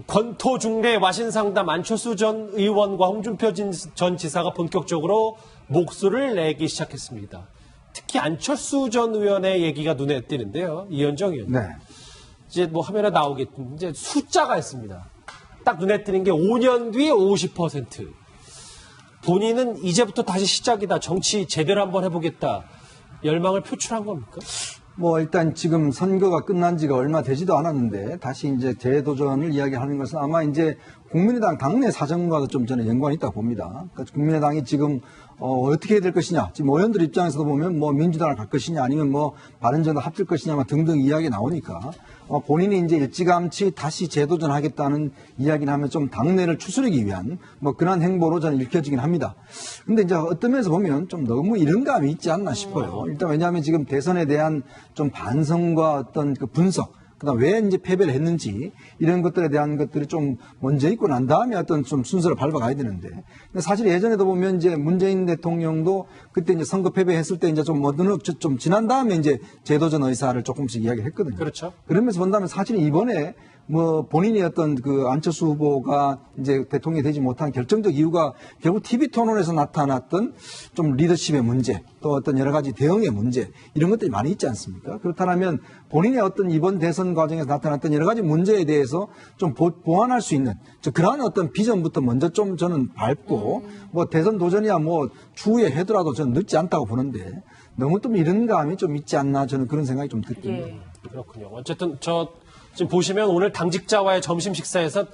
권토 중대 와신상담 안철수 전 의원과 홍준표 전 지사가 본격적으로 목소리를 내기 시작했습니다. 특히 안철수 전 의원의 얘기가 눈에 띄는데요. 이현정 의원. 네. 이제 뭐 화면에 나오겠지만 이제 숫자가 있습니다. 딱 눈에 띄는 게 5년 뒤 50%. 본인은 이제부터 다시 시작이다. 정치 제대로 한번 해보겠다. 열망을 표출한 겁니까? 뭐 일단 지금 선거가 끝난 지가 얼마 되지도 않았는데 다시 이제 재도전을 이야기하는 것은 아마 이제 국민의당 당내 사정과도 좀 저는 연관이 있다고 봅니다. 그러니까 국민의당이 지금 어떻게 해야 될 것이냐. 지금 의원들 입장에서도 보면 뭐 민주당을 갈 것이냐 아니면 뭐 바른정당 합칠 것이냐 등등 이야기 나오니까 본인이 이제 일찌감치 다시 재도전하겠다는 이야기를 하면 좀 당내를 추스르기 위한 뭐 그런 행보로 저는 읽혀지긴 합니다. 근데 이제 어떤 면에서 보면 좀 너무 이른 감이 있지 않나 싶어요. 일단 왜냐하면 지금 대선에 대한 좀 반성과 어떤 그 분석, 그다음 왜 이제 패배를 했는지 이런 것들에 대한 것들이 좀 먼저 있고 난 다음에 어떤 좀 순서를 밟아가야 되는데, 근데 사실 예전에도 보면 이제 문재인 대통령도 그때 이제 선거 패배했을 때 이제 좀 좀 지난 다음에 이제 재도전 의사를 조금씩 이야기했거든요. 그렇죠. 그러면서 본다면 사실 이번에 뭐 본인이 어떤 그 안철수 후보가 이제 대통령이 되지 못한 결정적 이유가 결국 TV 토론에서 나타났던 좀 리더십의 문제, 또 어떤 여러 가지 대응의 문제, 이런 것들이 많이 있지 않습니까? 그렇다면 본인의 어떤 이번 대선 과정에서 나타났던 여러 가지 문제에 대해서 좀 보완할 수 있는 그러한 어떤 비전부터 먼저 좀 저는 밟고 뭐 대선 도전이야 뭐 추후에 해더라도 저는 늦지 않다고 보는데 너무 좀 이른 감이 좀 있지 않나, 저는 그런 생각이 좀 듭니다. 예. 그렇군요. 어쨌든 지금 보시면 오늘 당직자와의 점심 식사에서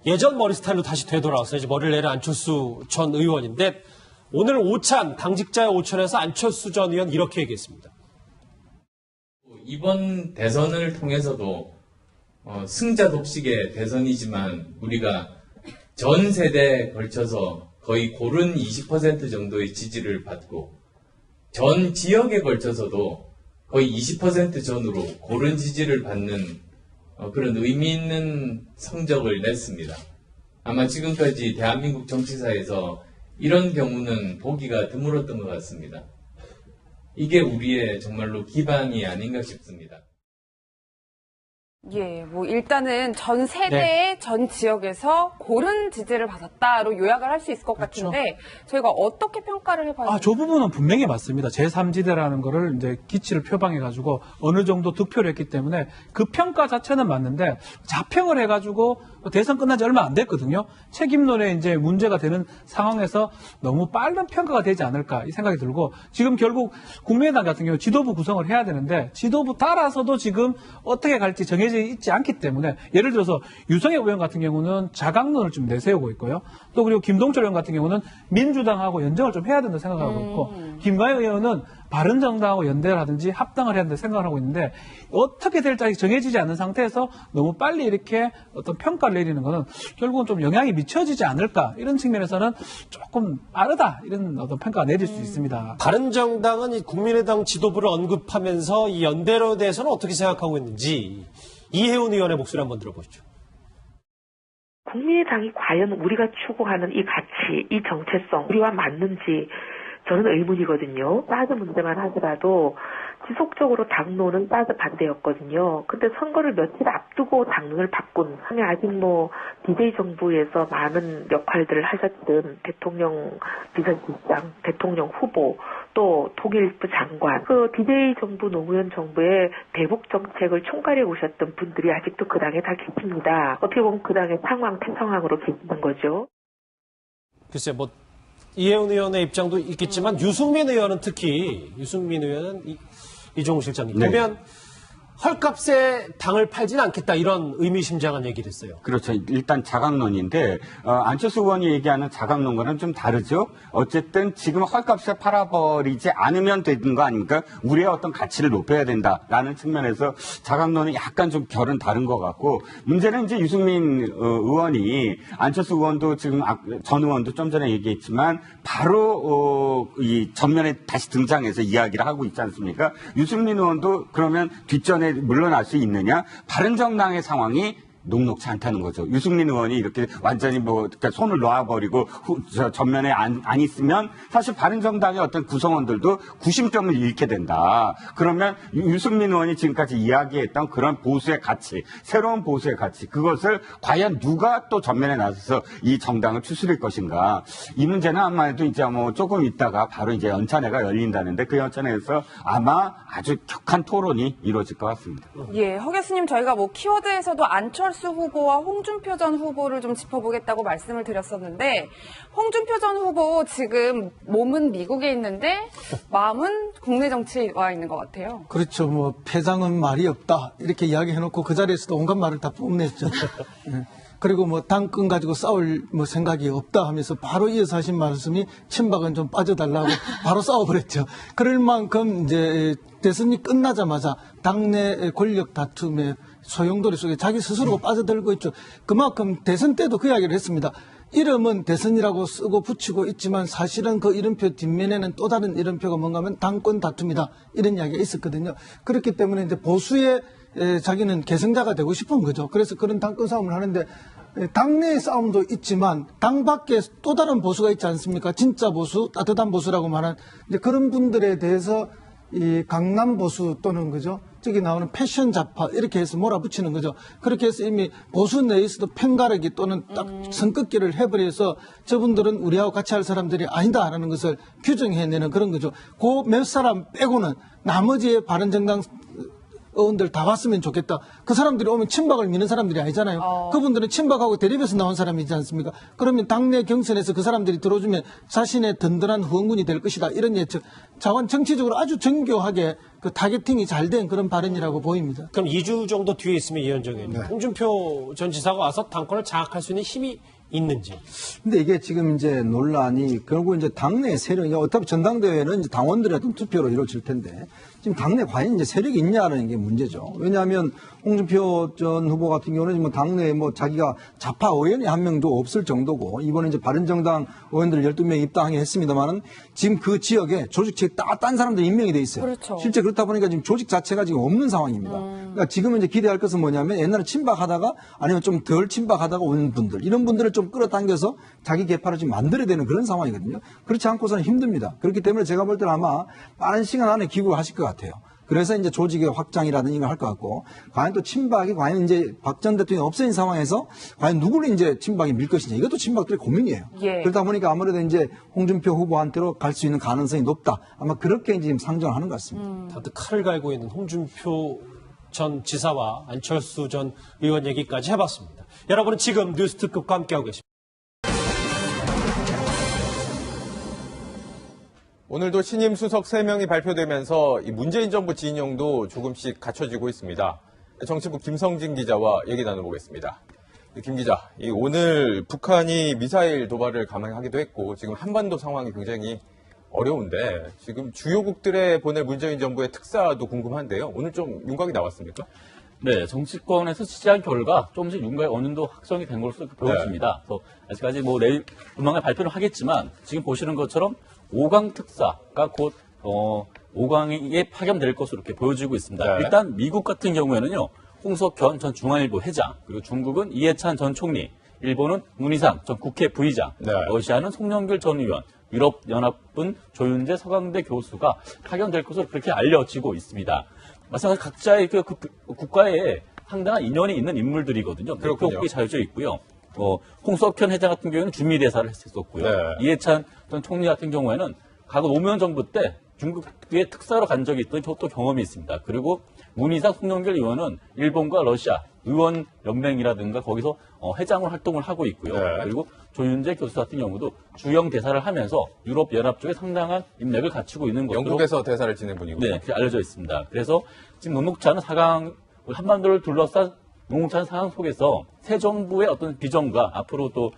예전 머리 스타일로 다시 되돌아왔어요. 이제 머리를 내는 안철수 전 의원인데 오늘 오찬, 당직자의 오찬에서 안철수 전 의원 이렇게 얘기했습니다. 이번 대선을 통해서도 승자 독식의 대선이지만 우리가 전 세대에 걸쳐서 거의 고른 20% 정도의 지지를 받고 전 지역에 걸쳐서도 거의 20% 전후로 고른 지지를 받는 그런 의미 있는 성적을 냈습니다. 아마 지금까지 대한민국 정치사에서 이런 경우는 보기가 드물었던 것 같습니다. 이게 우리의 정말로 기반이 아닌가 싶습니다. 예, 뭐 일단은 전 세대의 네. 전 지역에서 고른 지지를 받았다로 요약을 할 수 있을 것 그렇죠. 같은데 저희가 어떻게 평가를 해봐야 저 부분은 분명히 맞습니다. 제3지대라는 거를 이제 기치를 표방해가지고 어느 정도 득표를 했기 때문에 그 평가 자체는 맞는데 자평을 해가지고 대선 끝난 지 얼마 안 됐거든요. 책임론에 이제 문제가 되는 상황에서 너무 빠른 평가가 되지 않을까 이 생각이 들고, 지금 결국 국민의당 같은 경우 지도부 구성을 해야 되는데 지도부 따라서도 지금 어떻게 갈지 정해져 있지 않기 때문에, 예를 들어서 유성엽 의원 같은 경우는 자강론을 좀 내세우고 있고요. 또 그리고 김동철 의원 같은 경우는 민주당하고 연정을 좀 해야 된다고 생각하고 있고, 김광현 의원은 바른정당하고 연대를 하든지 합당을 해야 된다고 생각을 하고 있는데, 어떻게 될지 아직 정해지지 않은 상태에서 너무 빨리 이렇게 어떤 평가를 내리는 것은 결국은 좀 영향이 미쳐지지 않을까, 이런 측면에서는 조금 빠르다, 이런 어떤 평가가 내릴 수 있습니다. 바른정당은 이 국민의당 지도부를 언급하면서 이 연대로 대해서는 어떻게 생각하고 있는지 이혜훈 의원의 목소리 한번 들어보시죠. 국민의당이 과연 우리가 추구하는 이 가치, 이 정체성, 우리와 맞는지 저는 의문이거든요. 사드 문제만 하더라도 지속적으로 당론은 사드 반대였거든요. 근데 선거를 며칠 앞두고 당론을 바꾼, 아직 뭐 DJ 정부에서 많은 역할들을 하셨던 대통령 비서실장, 대통령 후보, 또 통일부 장관, 그 DJ 정부, 노무현 정부의 대북 정책을 총괄해 오셨던 분들이 아직도 그 당에 다 계십니다. 어떻게 보면 그 당의 상황, 태상황으로 계시는 거죠. 글쎄, 뭐 이혜훈 의원의 입장도 있겠지만 유승민 의원은 특히 유승민 의원은 이종우 실장님 보면 헐값에 당을 팔지는 않겠다, 이런 의미심장한 얘기를 했어요. 그렇죠. 일단 자강론인데 안철수 의원이 얘기하는 자강론과는 좀 다르죠. 어쨌든 지금 헐값에 팔아버리지 않으면 되는 거 아닙니까? 우리의 어떤 가치를 높여야 된다라는 측면에서 자강론은 약간 좀 결은 다른 것 같고, 문제는 이제 유승민 의원이, 안철수 의원도 지금 전 의원도 좀 전에 얘기했지만 바로 이 전면에 다시 등장해서 이야기를 하고 있지 않습니까? 유승민 의원도 그러면 뒷전에 물러날 수 있느냐? 바른정당의 상황이 녹록치 않다는 거죠. 유승민 의원이 이렇게 완전히 그러니까 손을 놓아버리고 전면에 안 있으면 사실 바른정당의 어떤 구성원들도 구심점을 잃게 된다. 그러면 유승민 의원이 지금까지 이야기했던 그런 보수의 가치, 새로운 보수의 가치, 그것을 과연 누가 또 전면에 나서서 이 정당을 추스릴 것인가. 이 문제는 아마도 이제 조금 있다가 바로 이제 연찬회가 열린다는데 그 연찬회에서 아마 아주 격한 토론이 이루어질 것 같습니다. 예, 허 교수님, 저희가 키워드에서도 안철수 후보와 홍준표 전 후보를 좀 짚어보겠다고 말씀을 드렸었는데, 홍준표 전 후보 지금 몸은 미국에 있는데 마음은 국내 정치에 와 있는 것 같아요. 그렇죠. 패장은 말이 없다. 이렇게 이야기해놓고 그 자리에서도 온갖 말을 다 뽐냈죠. 예. 그리고 당권 가지고 싸울 생각이 없다 하면서 바로 이어서 하신 말씀이 친박은 좀 빠져달라고 바로 싸워버렸죠. 그럴 만큼 이제 대선이 끝나자마자 당내 권력 다툼의 소용돌이 속에 자기 스스로가 빠져들고 있죠. 그만큼 대선 때도 그 이야기를 했습니다. 이름은 대선이라고 쓰고 붙이고 있지만 사실은 그 이름표 뒷면에는 또 다른 이름표가 뭔가 하면 당권 다툼이다. 이런 이야기가 있었거든요. 그렇기 때문에 이제 보수의 자기는 계승자가 되고 싶은 거죠. 그래서 그런 당권 싸움을 하는데 당내의 싸움도 있지만 당 밖에 또 다른 보수가 있지 않습니까? 진짜 보수, 따뜻한 보수라고 말한 이제 그런 분들에 대해서 이 강남 보수 또는 그죠? 저기 나오는 패션 좌파 이렇게 해서 몰아붙이는 거죠. 그렇게 해서 이미 보수 내에서도 편가르기 또는 딱 선긋기를 해버려서 저분들은 우리하고 같이 할 사람들이 아니다라는 것을 규정해내는 그런 거죠. 그 몇 사람 빼고는 나머지의 바른정당 의원들 다 왔으면 좋겠다. 그 사람들이 오면 친박을 미는 사람들이 아니잖아요. 그분들은 친박하고 대립해서 나온 사람이지 않습니까? 그러면 당내 경선에서 그 사람들이 들어오면 자신의 든든한 후원군이 될 것이다. 이런 예측. 자원 정치적으로 아주 정교하게 그 타겟팅이 잘 된 그런 발언이라고 보입니다. 그럼 2주 정도 뒤에 있으면 이현정 의원님, 홍준표 전 지사가 와서 당권을 장악할 수 있는 힘이 있는지. 근데 이게 지금 이제 논란이 결국 이제 당내 세력이 어차피 전당대회는 이제 당원들의 어떤 투표로 이루어질 텐데 지금 당내 과연 이제 세력이 있냐는 게 문제죠. 왜냐하면 홍준표 전 후보 같은 경우는 당내에 자기가 좌파 의원이 한 명도 없을 정도고 이번에 이제 바른정당 의원들 12명 입당하긴 했습니다만은 지금 그 지역에 조직체에 딴 사람들 임명이 돼 있어요. 그렇죠. 실제 그렇다 보니까 지금 조직 자체가 지금 없는 상황입니다. 그러니까 지금은 이제 기대할 것은 뭐냐면 옛날에 친박하다가 아니면 좀 덜 친박하다가 온 분들 이런 분들을 좀 끌어당겨서 자기 개파를 지금 만들어야 되는 그런 상황이거든요. 그렇지 않고서는 힘듭니다. 그렇기 때문에 제가 볼 때는 아마 빠른 시간 안에 귀국을 하실 것 같아요. 그래서 이제 조직의 확장이라든지 이걸 할 것 같고, 과연 또 친박이 과연 이제 박 전 대통령이 없어진 상황에서 과연 누구를 이제 친박이 밀 것이냐. 이것도 친박들의 고민이에요. 예. 그러다 보니까 아무래도 이제 홍준표 후보한테로 갈 수 있는 가능성이 높다. 아마 그렇게 이제 지금 상정을 하는 것 같습니다. 다들 칼을 갈고 있는 홍준표 전 지사와 안철수 전 의원 얘기까지 해봤습니다. 여러분은 지금 뉴스특급과 함께하고 계십니다. 오늘도 신임 수석 3명이 발표되면서 이 문재인 정부 진영도 조금씩 갖춰지고 있습니다. 정치부 김성진 기자와 얘기 나눠보겠습니다. 김 기자, 오늘 북한이 미사일 도발을 감행하기도 했고 지금 한반도 상황이 굉장히 어려운데 지금 주요국들에 보낼 문재인 정부의 특사도 궁금한데요. 오늘 좀 윤곽이 나왔습니까? 네, 정치권에서 취재한 결과 조금씩 윤곽이 어느 정도 확정이 된 것으로 보여집니다. 그래서 아직까지 내일 조만간 발표를 하겠지만 지금 보시는 것처럼 5강 특사가 곧 5강에 파견될 것으로 이렇게 보여지고 있습니다. 네. 일단 미국 같은 경우에는요. 홍석현 전 중앙일보 회장, 그리고 중국은 이해찬 전 총리, 일본은 문희상 전 국회 부의장, 네. 러시아는 송영길 전 의원, 유럽연합은 조윤재 서강대 교수가 파견될 것으로 그렇게 알려지고 있습니다. 마찬가지로 각자의 그 국가에 상당한 인연이 있는 인물들이거든요. 그렇군요. 꽤 자유져 있고요. 홍석현 회장 같은 경우에는 주미대사를 했었고요. 네. 이해찬 전 총리 같은 경우에는 과거 노무현 정부 때 중국에 특사로 간 적이 있던 또 경험이 있습니다. 그리고 문희상 송영길 의원은 일본과 러시아 의원 연맹이라든가 거기서 회장으로 활동을 하고 있고요. 네. 그리고 조윤재 교수 같은 경우도 주영 대사를 하면서 유럽 연합 쪽에 상당한 인맥을 갖추고 있는 것으로 영국에서 대사를 지낸 분이고요. 네, 그렇게 알려져 있습니다. 그래서 지금 녹록치 않은 4강 한반도를 둘러싼 녹록치 않은 상황 속에서 새 정부의 어떤 비전과 앞으로 또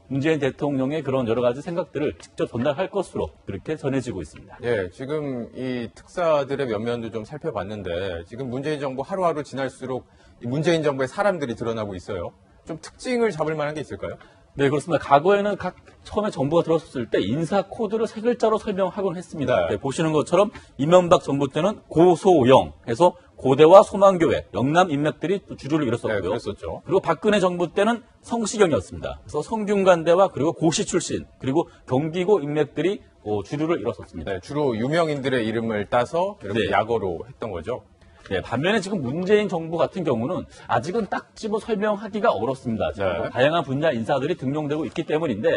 문재인 대통령의 그런 여러 가지 생각들을 직접 전달할 것으로 그렇게 전해지고 있습니다. 예, 지금 이 특사들의 면면도 좀 살펴봤는데 지금 문재인 정부 하루하루 지날수록 이 문재인 정부의 사람들이 드러나고 있어요. 좀 특징을 잡을 만한 게 있을까요? 네, 그렇습니다. 과거에는 처음에 정부가 들어섰을 때 인사 코드를 3글자로 설명하곤 했습니다. 네. 네, 보시는 것처럼 이명박 정부 때는 고소영 해서 고대와 소망교회, 영남 인맥들이 또 주류를 이뤘었고요. 네, 그랬었죠. 그리고 박근혜 정부 때는 성시경이었습니다. 그래서 성균관대와 그리고 고시 출신, 그리고 경기고 인맥들이 주류를 이뤘었습니다. 네, 주로 유명인들의 이름을 따서 이렇게 네. 약어로 했던 거죠. 네, 반면에 지금 문재인 정부 같은 경우는 아직은 딱 집어 설명하기가 어렵습니다. 지금 네. 다양한 분야 인사들이 등용되고 있기 때문인데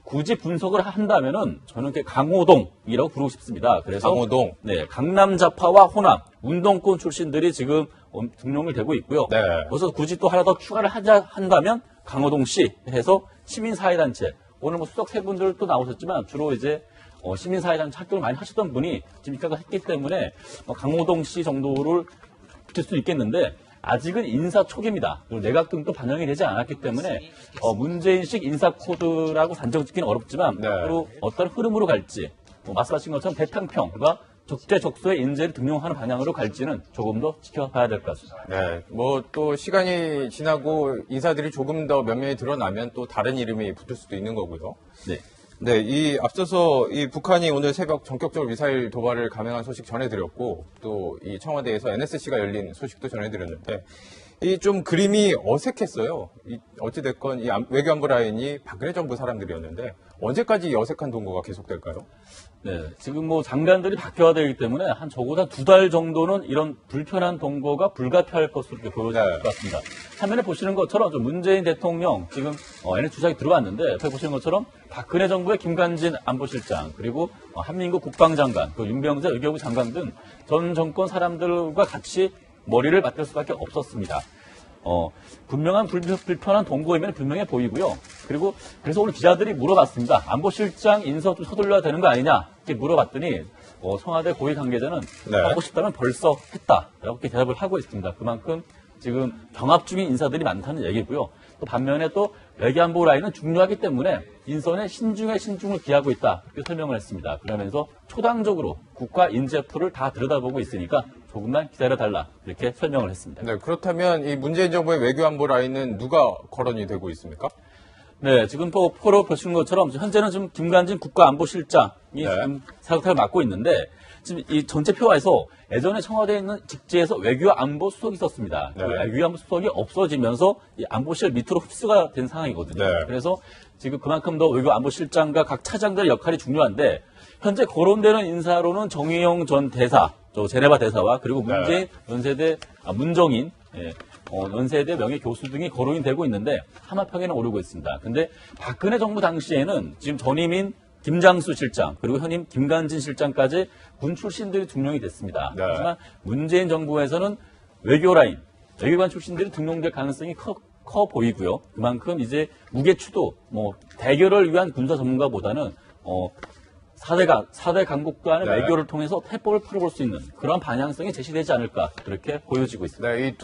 굳이 분석을 한다면은 저는 강호동이라고 부르고 싶습니다. 그래서 강호동. 네, 강남좌파와 호남, 운동권 출신들이 지금 등용이 되고 있고요. 네. 그래서 굳이 또 하나 더 추가를 한다면 강호동 씨 해서 시민사회단체. 오늘 뭐 수석 세 분들 또 나오셨지만 주로 이제 시민사회단체 활동을 많이 하셨던 분이 지금 입각을 했기 때문에 강호동 씨 정도를 붙일 수 있겠는데 아직은 인사 초기입니다. 그리고 내각 등도 반영이 되지 않았기 때문에 문재인식 인사 코드라고 단정짓기는 어렵지만 네. 앞으로 어떤 흐름으로 갈지 말씀하신 것처럼 대탕평과 적재적소의 인재를 등용하는 방향으로 갈지는 조금 더 지켜봐야 될 것 같습니다. 네, 뭐 또 시간이 지나고 인사들이 조금 더 몇 명이 드러나면 또 다른 이름이 붙을 수도 있는 거고요. 네. 네, 이 앞서서 이 북한이 오늘 새벽 전격적으로 미사일 도발을 감행한 소식 전해드렸고 또 이 청와대에서 NSC가 열린 소식도 전해드렸는데 이 좀 그림이 어색했어요. 어찌됐건 이 외교안보 라인이 박근혜 정부 사람들이었는데 언제까지 이 어색한 동거가 계속될까요? 네, 지금 뭐 장관들이 바뀌어야 되기 때문에 한 적어도 2달 정도는 이런 불편한 동거가 불가피할 것으로 이렇게 보여질 것 같습니다. 화면에 보시는 것처럼 좀 문재인 대통령 지금 NS 주석이 들어왔는데 옆에 보시는 것처럼 박근혜 정부의 김관진 안보실장 그리고 한민국 국방장관, 그 윤병세 외교부 장관 등 전 정권 사람들과 같이 머리를 맞댈 수밖에 없었습니다. 분명한 불편한 동거이면 분명해 보이고요. 그리고 그래서 오늘 기자들이 물어봤습니다. 안보실장 인서 좀 서둘러야 되는 거 아니냐 이렇게 물어봤더니 청와대 고위 관계자는 네. 하고 싶다면 벌써 했다 이렇게 대답을 하고 있습니다. 그만큼 지금 병합 중인 인사들이 많다는 얘기고요. 또 반면에 또 외교안보 라인은 중요하기 때문에 인선에 신중에 신중을 기하고 있다 이렇게 설명을 했습니다. 그러면서 초당적으로 국가 인재풀을 다 들여다보고 있으니까 조금만 기다려달라 이렇게 설명을 했습니다. 네, 그렇다면 이 문재인 정부의 외교안보 라인은 누가 거론이 되고 있습니까? 네, 지금 또 포로 보시는 것처럼 현재는 지금 김관진 국가안보실장이 지금 사역타를 맡고 있는데 지금 이 전체 표에서 예전에 청와대에 있는 직제에서 외교안보 수석이 있었습니다. 네. 외교안보 수석이 없어지면서 이 안보실 밑으로 흡수가 된 상황이거든요. 네. 그래서 지금 그만큼 더 외교안보실장과 각 차장들의 역할이 중요한데 현재 거론되는 인사로는 정의용 전 대사, 제네바 대사와 그리고 문재인 연세대 문정인 연세대 명예교수 등이 거론이 되고 있는데 하마평에는 오르고 있습니다. 근데 박근혜 정부 당시에는 지금 전임인 김장수 실장 그리고 현임 김관진 실장까지 군 출신들이 등용이 됐습니다. 네. 하지만 문재인 정부에서는 외교라인, 외교관 출신들이 등용될 가능성이 커 보이고요. 그만큼 이제 무게추도 대결을 위한 군사 전문가보다는 4대 강국 간의 네. 외교를 통해서 태법을 풀어볼 수 있는 그런 방향성이 제시되지 않을까 그렇게 보여지고 있습니다. 네, 이